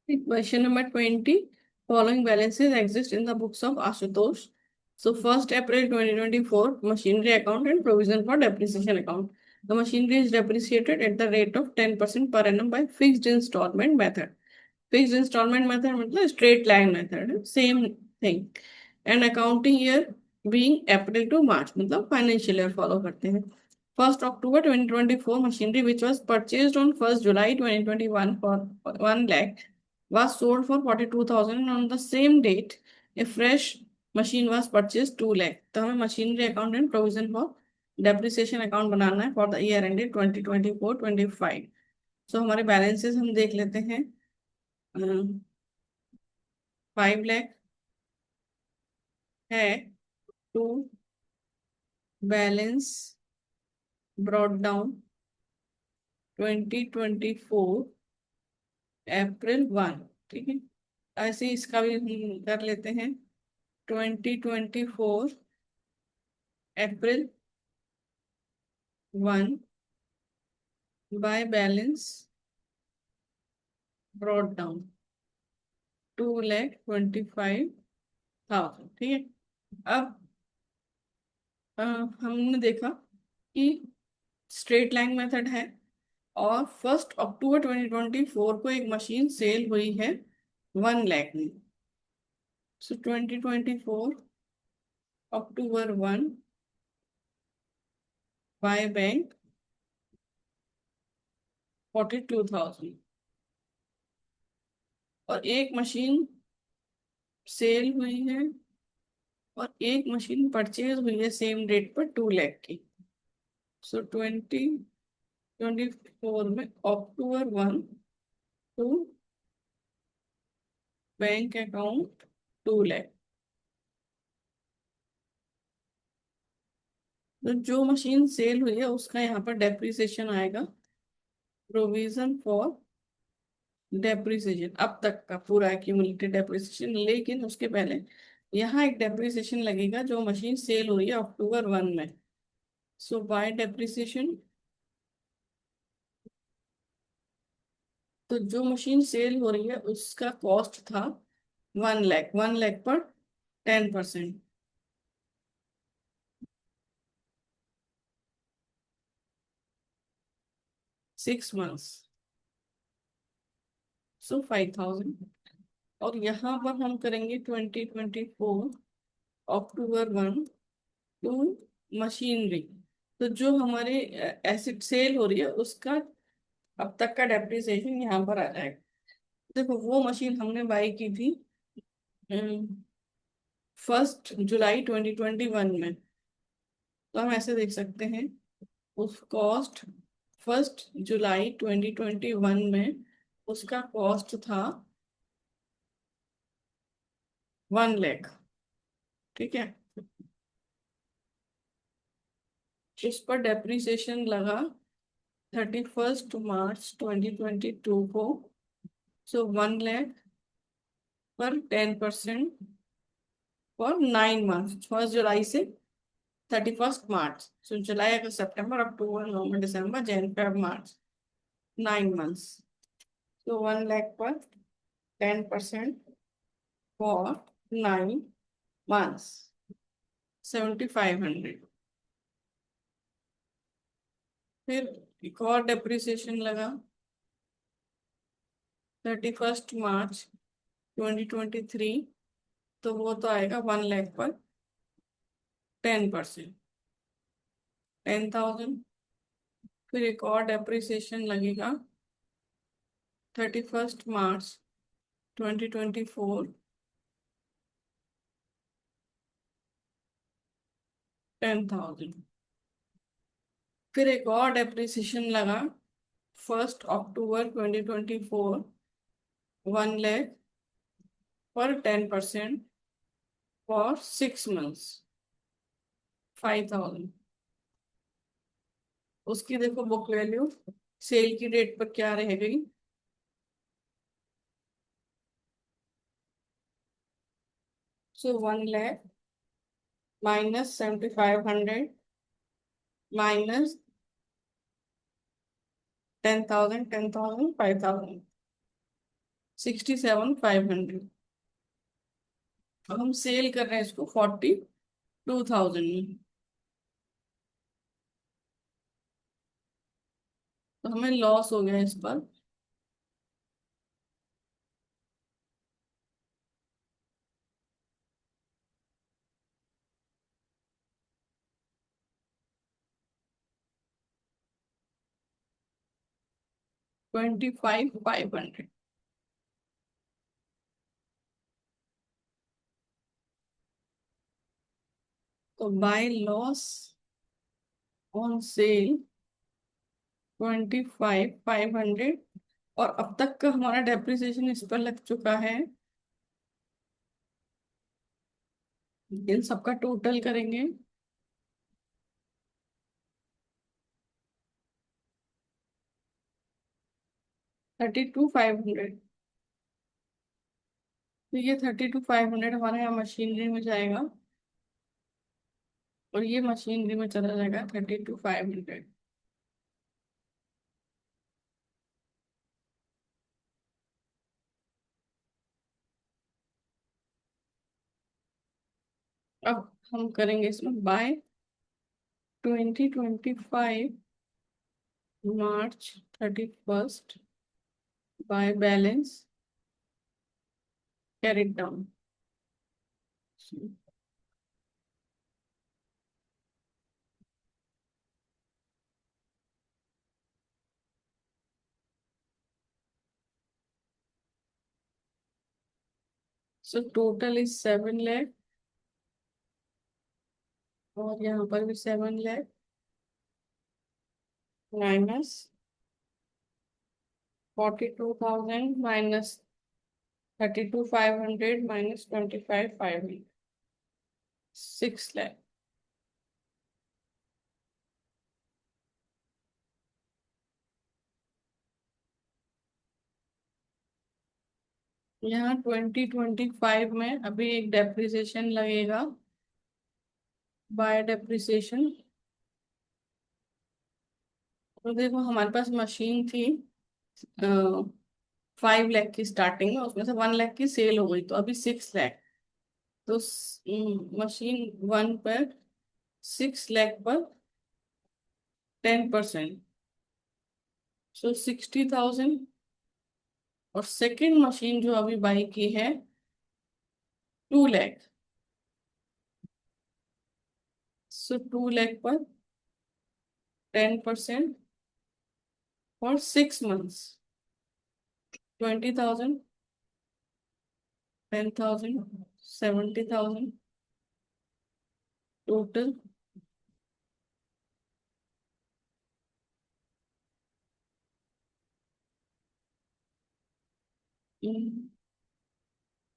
Question number 20. Following balances exist in the books of Ashutosh. So 1st April 2024, machinery account and provision for depreciation account. The machinery is depreciated at the rate of 10% per annum by fixed installment method. Fixed installment method मतलब straight line method, same thing. And accounting year being April to March, मतलब financial year follow करते हैं. 1st October 2024, machinery which was purchased on 1st July 2021 for 1 lakh was sold for 42,000 and on the same date a fresh machine was purchased 2 lakh. तो हमें machinery account and provision for depreciation account बनाना है for the year ended 2024-25. So हमारे balances हम देख लेते हैं. 5 lakh है to balance brought down 2024 April 1. ठीक है, ऐसे इसका भी हम कर लेते हैं. 2024 April 1 by balance brought down 2,25,000. ठीक है, अब हमने देखा कि स्ट्रेट लाइन मेथड है और 1 अक्टूबर 2024 को एक मशीन सेल हुई है 1 लाख में. सो 2024 October 1 बाय बैंक 42,000. और एक मशीन सेल हुई है और एक मशीन परचेज हुई है सेम डेट पर 2 लाख की. सो 2024 में October 1 to bank account 2 lakh. तो जो मशीन सेल हुई है उसका यहाँ पर डेप्रिसिएशन आएगा. प्रोविजन फॉर डेप्रिसिएशन अब तक का पूरा एक्यूमुलेटेड डेप्रिसिएशन, लेकिन उसके पहले यहाँ एक डेप्रिसिएशन लगेगा जो मशीन सेल हुई है October 1 में. सो बाय डेप्रिसिएशन, तो जो मशीन सेल हो रही है उसका कॉस्ट था 1 लाख. 1 लाख पर 10%, 6 months. सो 5,000. और यहाँ पर हम करेंगे 2024 October 1 टू मशीनरी. तो जो हमारे एसिड सेल हो रही है उसका अब तक का डेप्रिसिएशन यहाँ पर आ जाएगा. देखो वो मशीन हमने बाई की थी 1 जुलाई 2021 में. तो हम ऐसे देख सकते हैं उस कॉस्ट 1 जुलाई 2021 में उसका कॉस्ट था 1 लाख. ठीक है, इस पर डेप्रिसिएशन लगा 31 मार्च 2022 को. सो 1 लाख पर 10% फॉर 9 मंथ, 1 जुलाई से 31 मार्च. सो जुलाई अगस्त सितंबर अक्टूबर नवंबर दिसंबर जनवरी फरवरी मार्च, 9 मंथ्स. सो 1 लाख पर 10% फॉर 9 मंथ्स, 7,500. फिर एक और डेप्रिसिएशन लगा 31 मार्च 2023. तो वो तो आएगा 1 लाख पर 10%, 10,000. फिर एक और डेप्रिसिएशन लगेगा 31 मार्च 2024, 10,000. फिर एक और डेप्रिसिएशन लगा 1 अक्टूबर 2024, 1 लाख पर 10% फॉर 6 मंथ्स, 5,000. उसकी देखो बुक वैल्यू सेल की डेट पर क्या रह गई. सो 1 लाख माइनस 7,500 माइनस 10,000, 10,000, 5,000, 67,500। अब हम सेल कर रहे हैं इसको 42,000 में। तो हमें लॉस हो गया इस पर 25,500। तो बाय लॉस ऑन सेल 25,500। और अब तक का हमारा डेप्रिसिएशन इस पर लग चुका है, इन सबका टोटल करेंगे। 32,500। तो ये 32,500 हमारे यहाँ मशीनरी में जाएगा, और ये मशीनरी में चला जाएगा 32,500। अब हम करेंगे इसमें by 2025 March 31st by balance carried down. So total is 7 lakh, और यहाँ पर भी 7 lakh minus 42,000 minus 32,500 minus 25,500, 6 lakh. यहाँ 2025 में अभी एक डेप्रिसिएशन लगेगा बाय डेप्रिसिएशन। तो देखो हमारे पास मशीन थी 5 लाख की स्टार्टिंग में, उसमें से 1 लाख की सेल हो गई, तो अभी 6 लाख। तो मशीन वन पर 6 लाख पर 10%, सो 60,000। और सेकेंड मशीन जो अभी बाई की है 2 लाख, सो 2 लाख पर 10% for 6 months, 20,000, 10,000, 70,000 total.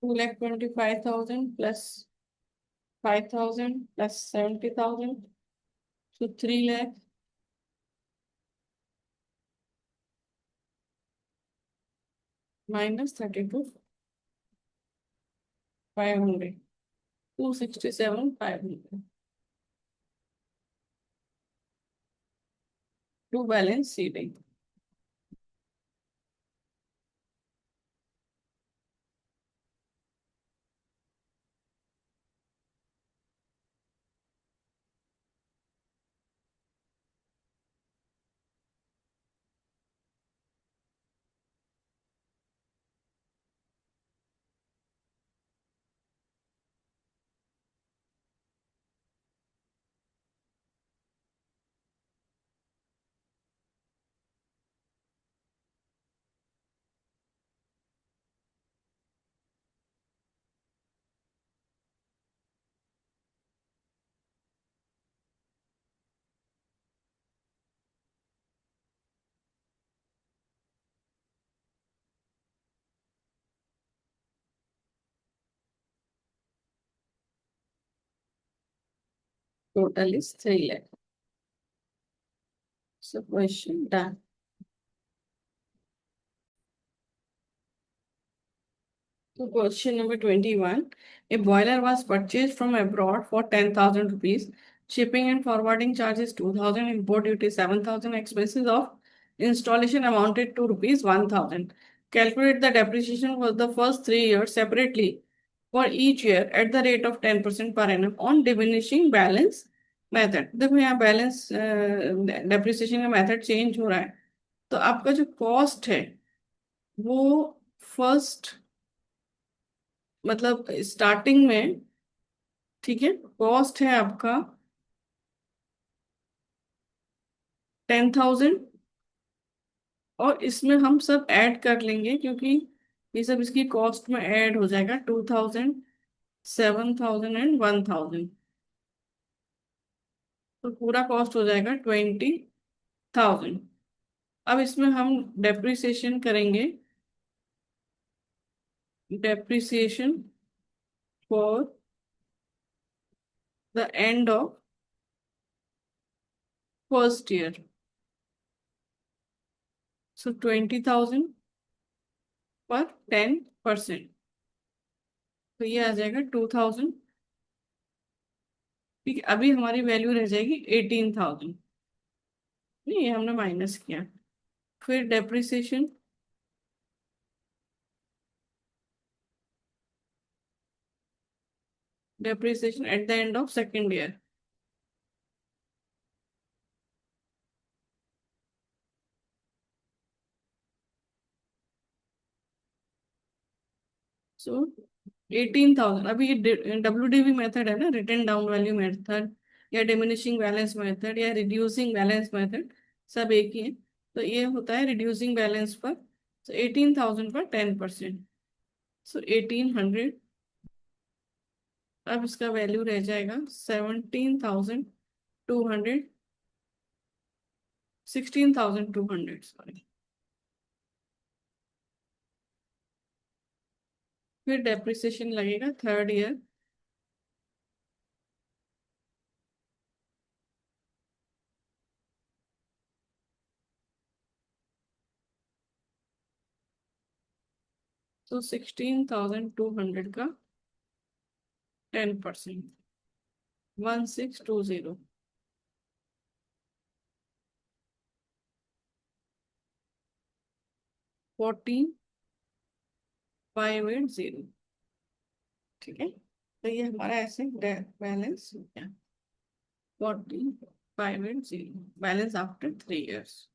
2,25,000 plus 5,000 plus 70,000, so 3 lakh minus 32,500, 267,500 to balance seeding. Total is 3 lakh. So question done. So question number 21. A boiler was purchased from abroad for 10,000 rupees. Shipping and forwarding charges 2,000, import duty 7,000, expenses of installation amounted to rupees 1,000. calculate the depreciation for the first 3 years separately for each year at the rate of 10% per annum on diminishing balance method. देखो यहाँ balance depreciation का method change हो रहा है, तो आपका जो cost है वो फर्स्ट मतलब स्टार्टिंग में, ठीक है, कॉस्ट है आपका 10,000, और इसमें हम सब ऐड कर लेंगे क्योंकि ये सब इसकी कॉस्ट में ऐड हो जाएगा, 2,000, 7,000 एंड 1,000। तो पूरा कॉस्ट हो जाएगा 20,000। अब इसमें हम डेप्रिसिएशन करेंगे, depreciation for the end of first year. So 20,000 पर 10%, तो ये आ जाएगा 2,000। ठीक है, अभी हमारी वैल्यू रह जाएगी 18,000। नहीं, ये हमने माइनस किया। फिर depreciation, depreciation at the end of second year. So 18,000। अभी ये WDV मेथड है ना, रिटन डाउन वैल्यू मेथड या डिमिनिशिंग बैलेंस मेथड या रिड्यूसिंग बैलेंस मेथड, सब एक ही है। तो ये होता है रिड्यूसिंग बैलेंस पर। तो 18,000 पर 10%, सो 1,800। अब इसका वैल्यू रह जाएगा 17,200, 16,200 सॉरी। फिर डेप्रिसिएशन लगेगा थर्ड ईयर। तो 16,200 का 10%, 1620, 14,580। ठीक है, तो ये हमारा ऐसे बैलेंस हो गया 14,580, बैलेंस आफ्टर 3 years।